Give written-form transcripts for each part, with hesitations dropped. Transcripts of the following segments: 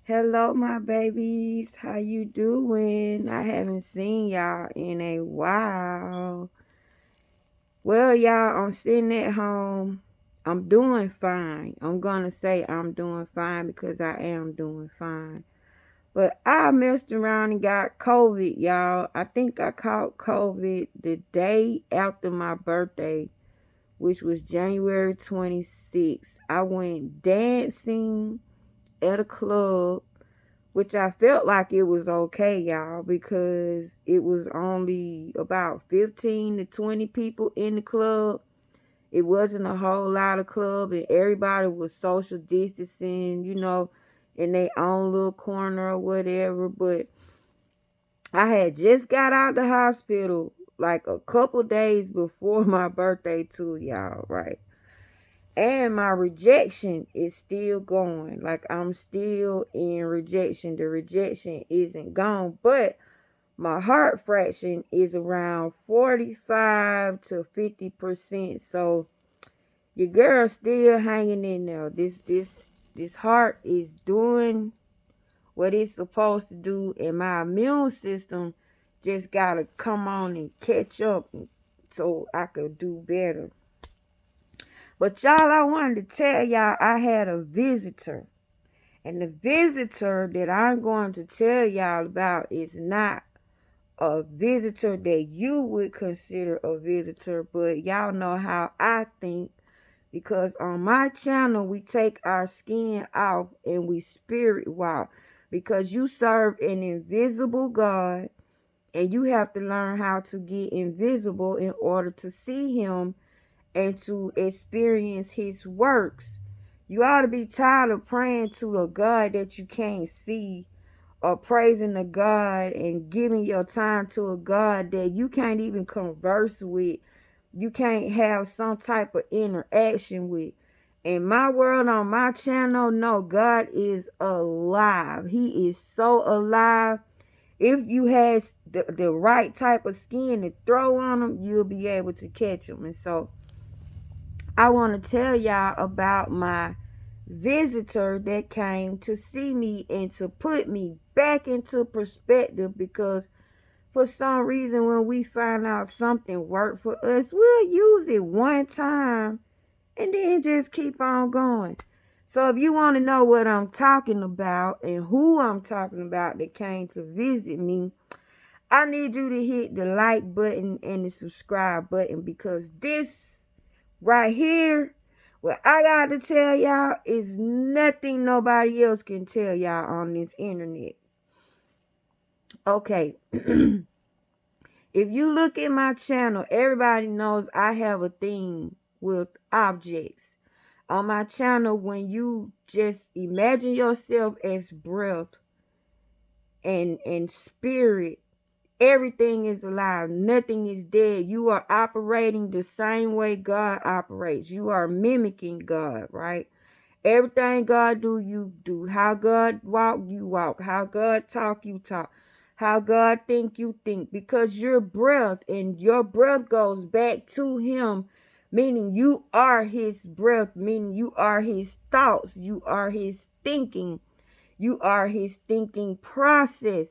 Hello, my babies. How you doing? I haven't seen y'all in a while. Well, y'all, I'm sitting at home. I'm doing fine. I'm gonna say I'm doing fine because I am doing fine. But I messed around and got COVID, y'all. I think I caught COVID the day after my birthday, which was January 26th. I went dancing at a club, which I felt like it was okay, y'all, because it was only about 15 to 20 people in the club. It wasn't a whole lot of club, and everybody was social distancing, in their own little corner or whatever. But I had just got out the hospital like a couple days before my birthday too, y'all, right? And my rejection is still going. Like, I'm still in rejection. The rejection isn't gone, but my heart fraction is around 45 to 50%. So your girl's still hanging in there. This heart is doing what it's supposed to do, and my immune system just gotta come on and catch up so I could do better. But y'all, I wanted to tell y'all I had a visitor. And the visitor that I'm going to tell y'all about is not a visitor that you would consider a visitor, but y'all know how I think, because on my channel we take our skin off and we spirit walk, because you serve an invisible God and you have to learn how to get invisible in order to see him and to experience his works. You ought to be tired of praying to a God that you can't see, or praising a God and giving your time to a God that you can't even converse with. You can't have some type of interaction with. In my world, on my channel, no, God is alive. He is so alive. If you had the right type of skin to throw on him, you'll be able to catch him. And so I want to tell y'all about my visitor that came to see me and to put me back into perspective, because for some reason when we find out something worked for us, we'll use it one time and then just keep on going. So if you want to know what I'm talking about and who I'm talking about that came to visit me, I need you to hit the like button and the subscribe button, because this right here, what I got to tell y'all is nothing nobody else can tell y'all on this internet. Okay. If you look at my channel, everybody knows I have a thing with objects. On my channel, when you just imagine yourself as breath and spirit, everything is alive. Nothing is dead. You are operating the same way God operates. You are mimicking God, right? Everything God do, you do. How God walk, you walk. How God talk, you talk. How God think, you think. Because your breath, and your breath goes back to him, meaning you are his breath, meaning you are his thoughts. You are his thinking. You are his thinking process.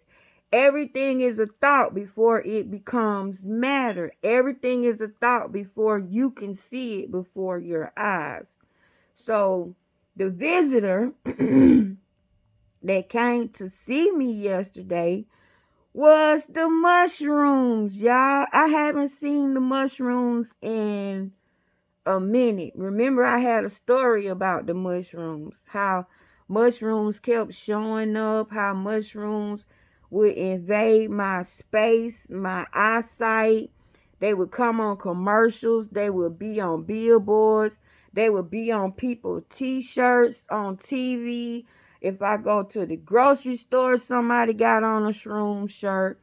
Everything is a thought before it becomes matter. Everything is a thought before you can see it before your eyes. So the visitor that came to see me yesterday was the mushrooms, y'all. I haven't seen the mushrooms in a minute. Remember, I had a story about the mushrooms, how mushrooms kept showing up, how mushrooms would invade my space, my eyesight. They would come on commercials. They would be on billboards. They would be on people's t-shirts, on TV. If I go to the grocery store, somebody got on a shroom shirt.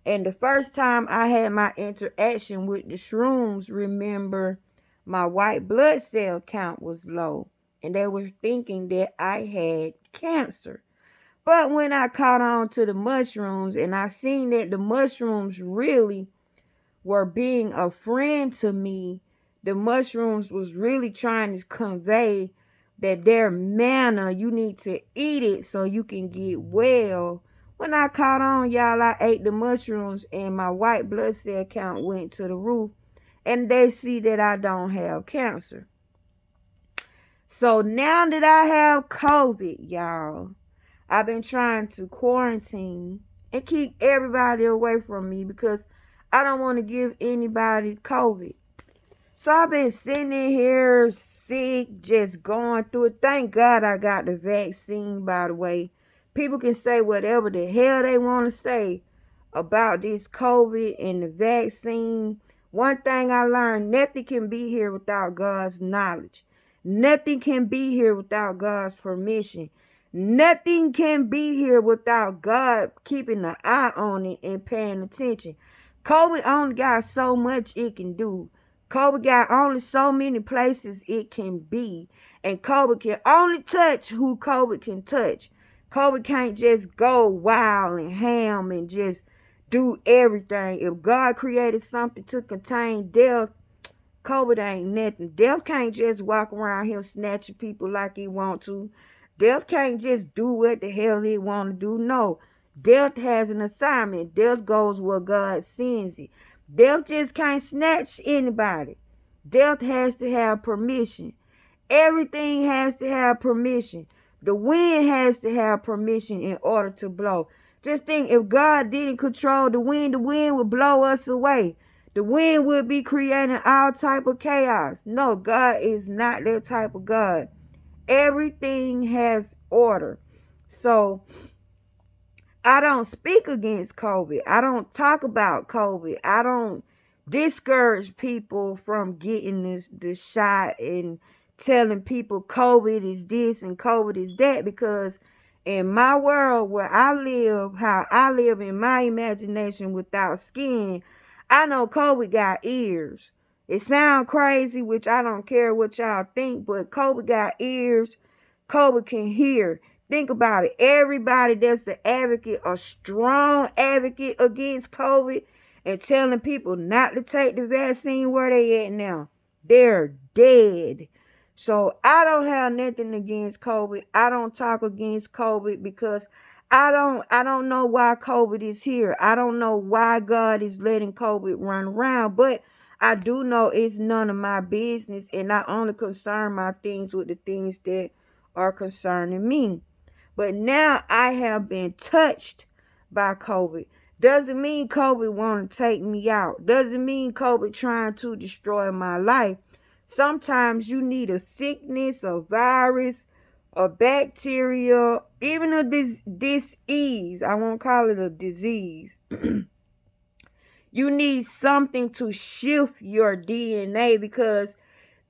And the first time I had my interaction with the shrooms, remember, my white blood cell count was low, and they were thinking that I had cancer. But when I caught on to the mushrooms and I seen that the mushrooms really were being a friend to me, the mushrooms was really trying to convey that their manna, you need to eat it so you can get well. When I caught on, y'all, I ate the mushrooms and my white blood cell count went to the roof. And they see that I don't have cancer. So now that I have COVID, y'all, I've been trying to quarantine and keep everybody away from me because I don't want to give anybody COVID. So I've been sitting in here sick, just going through it. Thank God I got the vaccine, by the way. People can say whatever the hell they want to say about this COVID and the vaccine. One thing I learned, nothing can be here without God's knowledge. Nothing can be here without God's permission. Nothing can be here without God keeping an eye on it and paying attention. COVID only got so much it can do. COVID got only so many places it can be. And COVID can only touch who COVID can touch. COVID can't just go wild and ham and just do everything. If God created something to contain death, COVID ain't nothing. Death can't just walk around here snatching people like he want to. Death can't just do what the hell he want to do. No. Death has an assignment. Death goes where God sends it. Death just can't snatch anybody. Death has to have permission. Everything has to have permission. The wind has to have permission in order to blow. Just think, if God didn't control the wind would blow us away. The wind would be creating all type of chaos. No, God is not that type of God. Everything has order. So I don't speak against COVID. I don't talk about COVID. I don't discourage people from getting this shot and telling people COVID is this and COVID is that, because in my world where I live, how I live in my imagination without skin, I know COVID got ears. It sounds crazy, which I don't care what y'all think, but COVID got ears. COVID can hear. Think about it. Everybody that's the advocate, a strong advocate against COVID and telling people not to take the vaccine, where they at now? They're dead. So I don't have nothing against COVID. I don't talk against COVID because I don't know why COVID is here. I don't know why God is letting COVID run around, but I do know it's none of my business, and I only concern my things with the things that are concerning me. But now I have been touched by COVID. Doesn't mean COVID want to take me out. Doesn't mean COVID trying to destroy my life. Sometimes you need a sickness, a virus, a bacteria, even a disease. I won't call it a disease. You need something to shift your DNA, because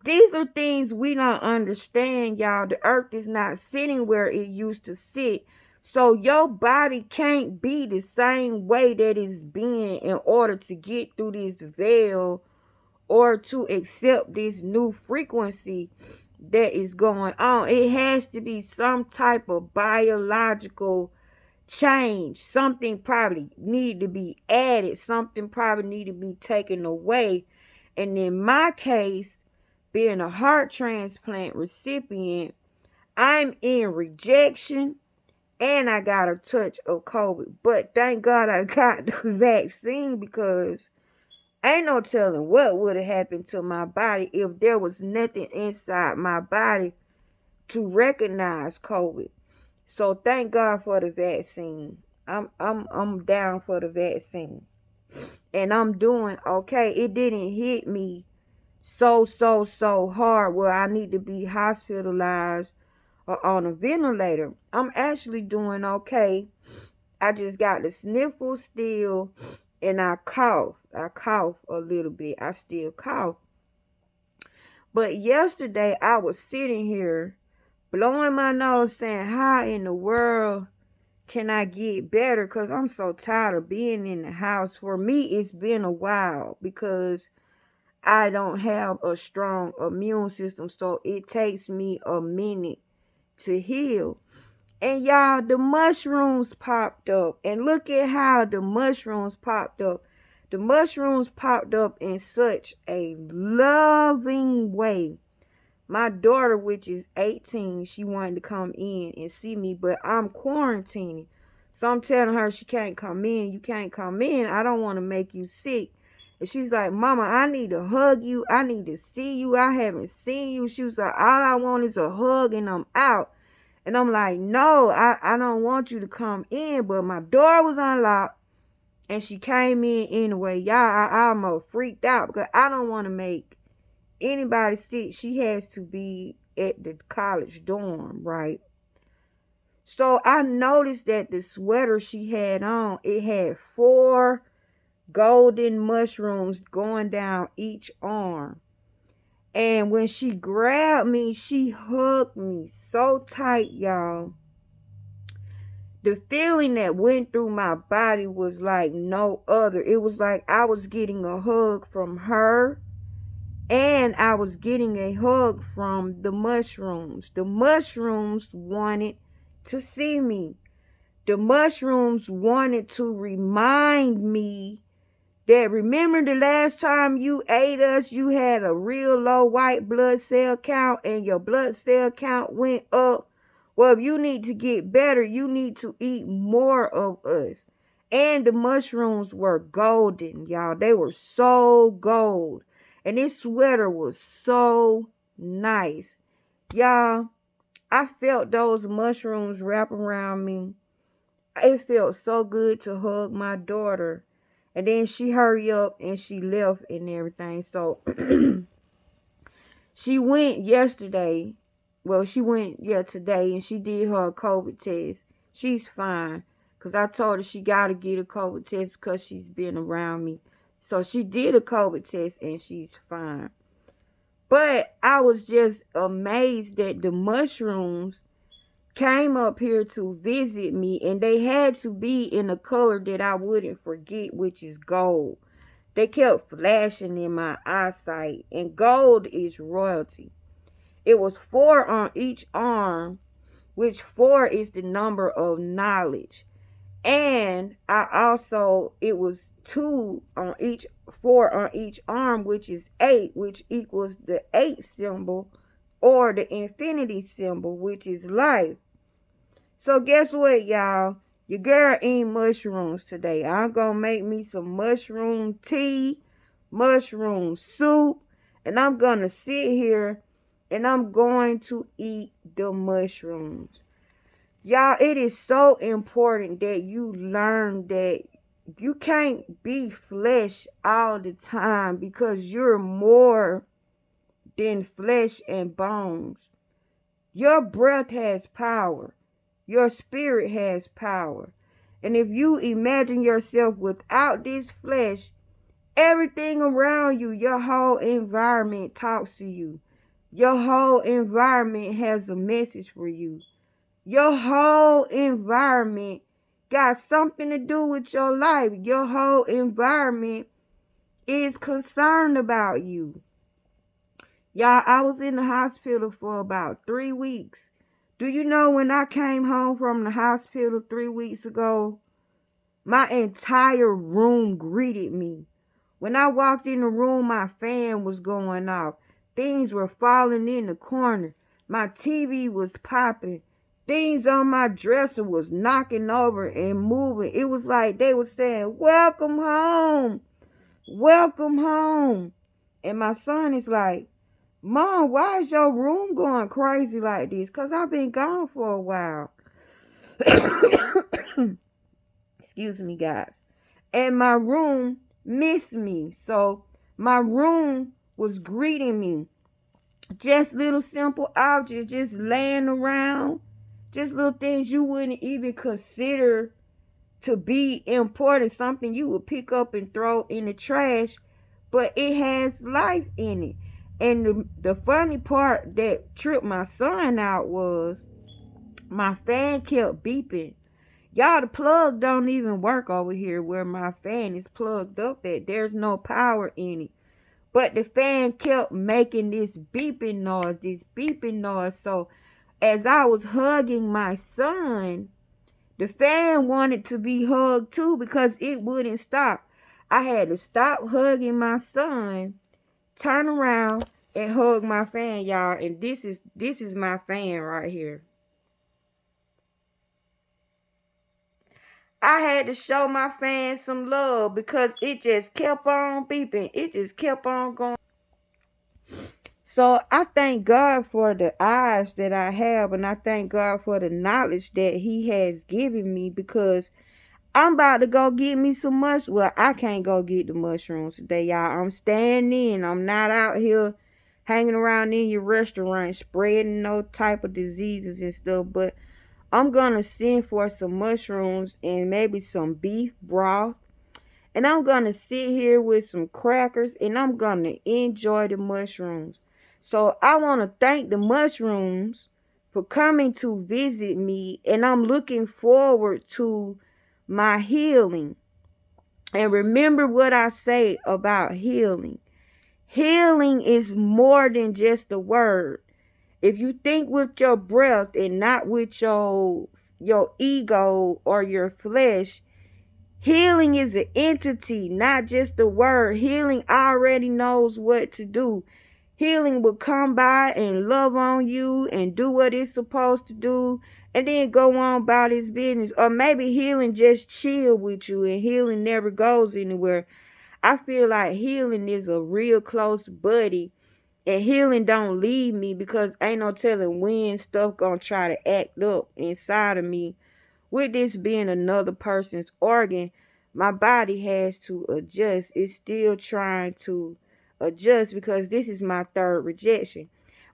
these are things we don't understand, y'all. The earth is not sitting where it used to sit. So your body can't be the same way that it's been in order to get through this veil or to accept this new frequency that is going on. It has to be some type of biological change. Something probably need to be added. Something probably need to be taken away. And in my case, being a heart transplant recipient, I'm in rejection and I got a touch of COVID. But thank God I got the vaccine, because ain't no telling what would have happened to my body if there was nothing inside my body to recognize COVID. So thank God for the vaccine. I'm down for the vaccine. And I'm doing okay. It didn't hit me so hard where I need to be hospitalized or on a ventilator. I'm actually doing okay. I just got the sniffles still, and I cough. I cough a little bit. I still cough. But yesterday I was sitting here blowing my nose saying, how in the world can I get better? Because I'm so tired of being in the house. For me, it's been a while because I don't have a strong immune system, so it takes me a minute to heal. And y'all, the mushrooms popped up. And look at how the mushrooms popped up. The mushrooms popped up in such a loving way. My daughter, which is 18, she wanted to come in and see me, but I'm quarantining. So I'm telling her she can't come in. You can't come in. I don't want to make you sick. And she's like, Mama, I need to hug you. I need to see you. I haven't seen you. She was like, all I want is a hug and I'm out. And I'm like, no, I don't want you to come in. But my door was unlocked and she came in anyway. Y'all, I almost freaked out because I don't want to make anybody sick. She has to be at the college dorm, right? So I noticed that the sweater she had on, it had 4 golden mushrooms going down each arm. And when she grabbed me, she hugged me so tight, y'all. The feeling that went through my body was like no other. It was like I was getting a hug from her and I was getting a hug from the mushrooms. The mushrooms wanted to see me. The mushrooms wanted to remind me that remember the last time you ate us, you had a real low white blood cell count and your blood cell count went up. Well, if you need to get better, you need to eat more of us. And the mushrooms were golden, y'all. They were so gold. And this sweater was so nice. Y'all, I felt those mushrooms wrap around me. It felt so good to hug my daughter. And then she hurried up and she left and everything. So she went yesterday. Well, she went, today. And she did her COVID test. She's fine. Because I told her she got to get a COVID test because she's been around me. So she did a COVID test and she's fine. But I was just amazed that the mushrooms came up here to visit me, and they had to be in a color that I wouldn't forget, which is gold. They kept flashing in my eyesight, and gold is royalty. It was 4 on each arm, which 4 is the number of knowledge. And it was 2 on each, 4 on each arm, which is 8, which equals the 8 symbol or the infinity symbol, which is life. So guess what, y'all? Your girl eating mushrooms today. I'm going to make me some mushroom tea, mushroom soup, and I'm going to sit here and I'm going to eat the mushrooms. Y'all, it is so important that you learn that you can't be flesh all the time because you're more than flesh and bones. Your breath has power. Your spirit has power. And if you imagine yourself without this flesh, everything around you, your whole environment talks to you. Your whole environment has a message for you. Your whole environment got something to do with your life. Your whole environment is concerned about you. Y'all, I was in the hospital for about 3 weeks. Do you know when I came home from the hospital 3 weeks ago, my entire room greeted me. When I walked in the room, my fan was going off. Things were falling in the corner. My TV was popping. Things on my dresser was knocking over and moving. It was like they were saying, welcome home. Welcome home. And my son is like, Mom, why is your room going crazy like this? Because I've been gone for a while. Excuse me, guys. And my room missed me. So my room was greeting me. Just little simple objects just laying around. Just little things you wouldn't even consider to be important. Something you would pick up and throw in the trash. But it has life in it. And the funny part that tripped my son out was my fan kept beeping. Y'all, the plug don't even work over here where my fan is plugged up at. There's no power in it. But the fan kept making this beeping noise. So as I was hugging my son, the fan wanted to be hugged too because it wouldn't stop. I had to stop hugging my son, turn around, and hug my fan, y'all. And this is my fan right here. I had to show my fans some love because it just kept on beeping. It just kept on going. So I thank God for the eyes that I have, and I thank God for the knowledge that He has given me, because I'm about to go get me some mushrooms. Well, I can't go get the mushrooms today, y'all. I'm staying in. I'm not out here hanging around in your restaurant spreading no type of diseases and stuff. But I'm going to send for some mushrooms and maybe some beef broth. And I'm going to sit here with some crackers and I'm going to enjoy the mushrooms. So I want to thank the mushrooms for coming to visit me. And I'm looking forward to my healing. And remember what I say about healing. Healing is more than just a word. If you think with your breath and not with your ego or your flesh, healing is an entity, not just a word. Healing already knows what to do. Healing will come by and love on you and do what it's supposed to do and then go on about its business. Or maybe healing just chill with you and healing never goes anywhere. I feel like healing is a real close buddy, and healing don't leave me, because ain't no telling when stuff gonna try to act up inside of me. With this being another person's organ, my body has to adjust. It's still trying to adjust because this is my third rejection.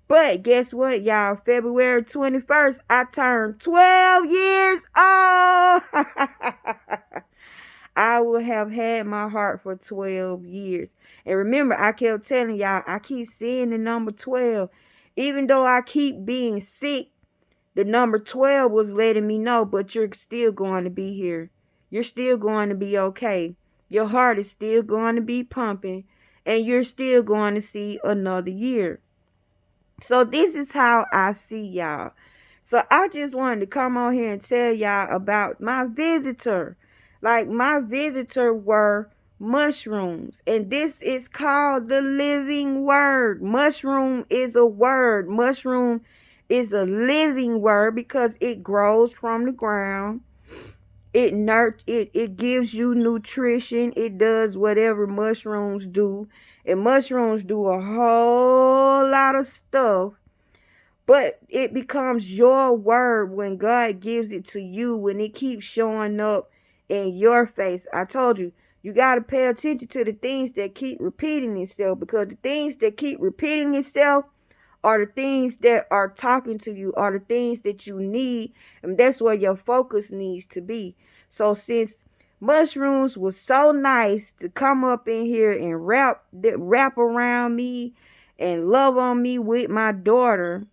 But guess what, y'all? February 21st, I turned 12 years old. I will have had my heart for 12 years. And remember, I kept telling y'all, I keep seeing the number 12. Even though I keep being sick, the number 12 was letting me know, but you're still going to be here. You're still going to be okay. Your heart is still going to be pumping, and you're still going to see another year. So this is how I see y'all. So I just wanted to come on here and tell y'all about my visitor. Like, my visitor were mushrooms. And this is called the living word. Mushroom is a word. Mushroom is a living word because it grows from the ground. It gives you nutrition. It does whatever mushrooms do. And mushrooms do a whole lot of stuff. But it becomes your word when God gives it to you, when it keeps showing up in your face. I told you, you got to pay attention to the things that keep repeating itself, because the things that keep repeating itself are the things that are talking to you, are the things that you need, and that's where your focus needs to be. So since mushrooms was so nice to come up in here and wrap around me and love on me with my daughter,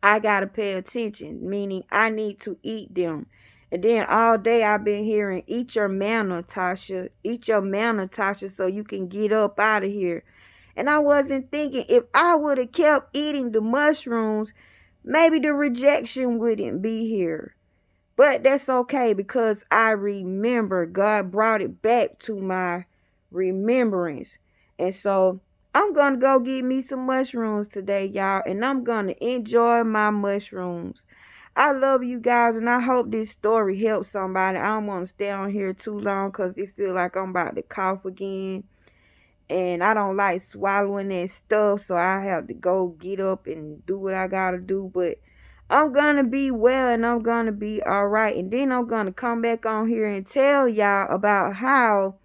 I gotta pay attention, meaning I need to eat them. And then all day I've been hearing, eat your manna, Tasha. Eat your manna, Tasha, so you can get up out of here. And I wasn't thinking, if I would have kept eating the mushrooms, maybe the rejection wouldn't be here. But that's okay, because I remember God brought it back to my remembrance. And so I'm going to go get me some mushrooms today, y'all. And I'm going to enjoy my mushrooms. I love you guys, and I hope this story helps somebody. I don't want to stay on here too long because it feel like I'm about to cough again. And I don't like swallowing that stuff, so I have to go get up and do what I got to do. But I'm going to be well, and I'm going to be all right. And then I'm going to come back on here and tell y'all about how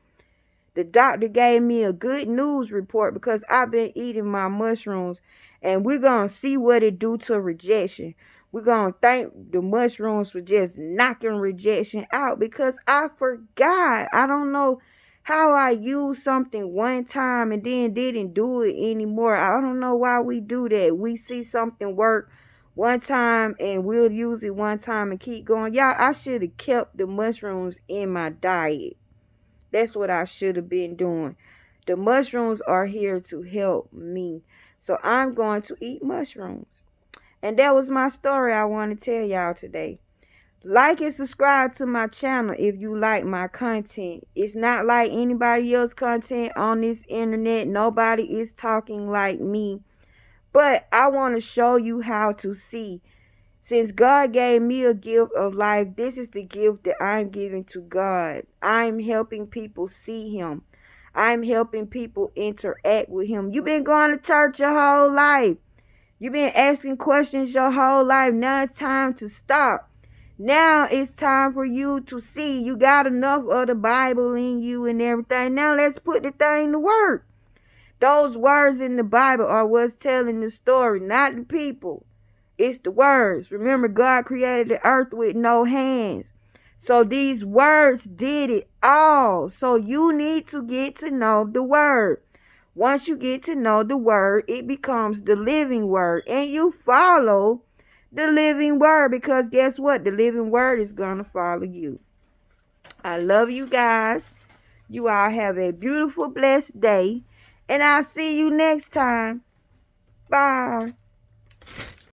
the doctor gave me a good news report, because I've been eating my mushrooms, and we're going to see what it do to rejection. We're going to thank the mushrooms for just knocking rejection out, because I forgot. I don't know how I used something one time and then didn't do it anymore. I don't know why we do that. We see something work one time and we'll use it one time and keep going. Y'all, I should have kept the mushrooms in my diet. That's what I should have been doing. The mushrooms are here to help me. So I'm going to eat mushrooms. And that was my story I want to tell y'all today. Like and subscribe to my channel if you like my content. It's not like anybody else's content on this internet. Nobody is talking like me. But I want to show you how to see. Since God gave me a gift of life, this is the gift that I'm giving to God. I'm helping people see Him. I'm helping people interact with Him. You've been going to church your whole life. You've been asking questions your whole life. Now it's time to stop. Now it's time for you to see. You got enough of the Bible in you and everything. Now let's put the thing to work. Those words in the Bible are what's telling the story, not the people. It's the words. Remember, God created the earth with no hands. So these words did it all. So you need to get to know the word. Once you get to know the word, it becomes the living word. And you follow the living word, because guess what? The living word is going to follow you. I love you guys. You all have a beautiful, blessed day. And I'll see you next time. Bye.